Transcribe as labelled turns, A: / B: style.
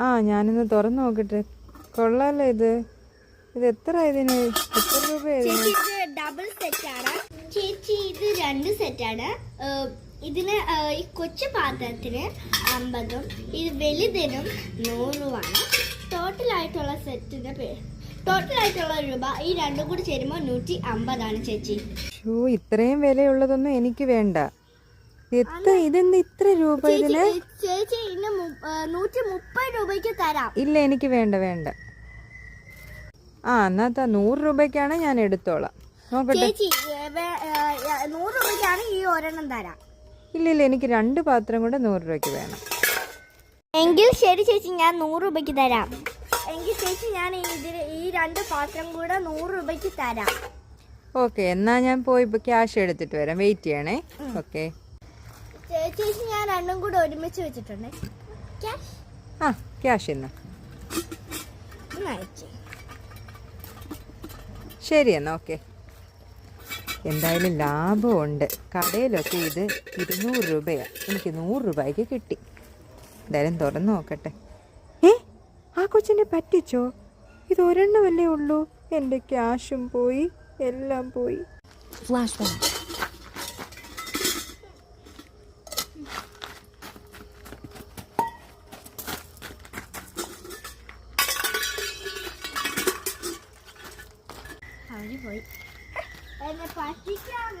A: ആ ഞാനിന്ന് തുറന്നു നോക്കട്ടെ. കൊള്ളാലോ ഇത്. ഇത് എത്ര ഇതിന്? എത്ര രൂപ?
B: ഡബിൾ സെറ്റ് ആണ് ചേച്ചി. ഇത് 2 സെറ്റാണ്. ഇതിന് ഈ കൊച്ചു പാത്രത്തിന് 50ഉം ഇത് വലുതിനും 100ഉമാണ്. ടോട്ടലായിട്ടുള്ള രൂപ ഈ രണ്ടും കൂടി ചേരുമ്പോൾ 150ആണ് ചേച്ചി.
A: ഇത്രയും വിലയുള്ളതൊന്നും എനിക്ക് വേണ്ട. ഇതെന്ത് ഇത്ര രൂപ ഇതിന്?
B: ചേച്ചി ഇന്ന് 130 രൂപയ്ക്ക് തരാം.
A: ഇല്ല, എനിക്ക് വേണ്ട. എന്നാ 100 രൂപയ്ക്കാണ് ഞാൻ എടുത്തോളാം. നോക്കട്ടെ
B: ചേച്ചി. 100 രൂപയ്ക്കാണ് ഈ ഒരെണ്ണം തരാം.
A: ഇല്ല, എനിക്ക് 2 പാത്രം കൂടെ 100 രൂപയ്ക്ക് വേണം.
B: എങ്കിൽ ശരി ചേച്ചി, ഞാൻ 100 രൂപയ്ക്ക് തരാം. എങ്കിൽ ചേച്ചി ഞാൻ ഈ 2 പാത്രം കൂടെ 100 രൂപയ്ക്ക് തരാം.
A: ഓക്കെ, എന്നാ ഞാൻ പോയി ക്യാഷ് എടുത്തിട്ട് വരാം. വെയിറ്റ് ചെയ്യണേ. ഓക്കെ
B: ചേച്ചി, ഞാൻ രണ്ടും കൂടെ ഒരുമിച്ച് വെച്ചിട്ടുണ്ട്.
A: ക്യാഷ് എന്നാ ശരി എന്നാ. ഓക്കെ, എന്തായാലും ലാഭമുണ്ട്. കടയിലൊക്കെ ഇത് 200 രൂപയാണ്. എനിക്ക് 100 രൂപയ്ക്ക് കിട്ടി. എന്തായാലും തുറന്നു നോക്കട്ടെ. ആ കൊച്ചിനെ പറ്റിച്ചോ? ഇത് ഒരെണ്ണമല്ലേ ഉള്ളൂ. എൻ്റെ ക്യാഷും പോയി, എല്ലാം പോയി. Flash back.
B: അവര് പോയി. എന്നെ പറ്റിക്കാൻ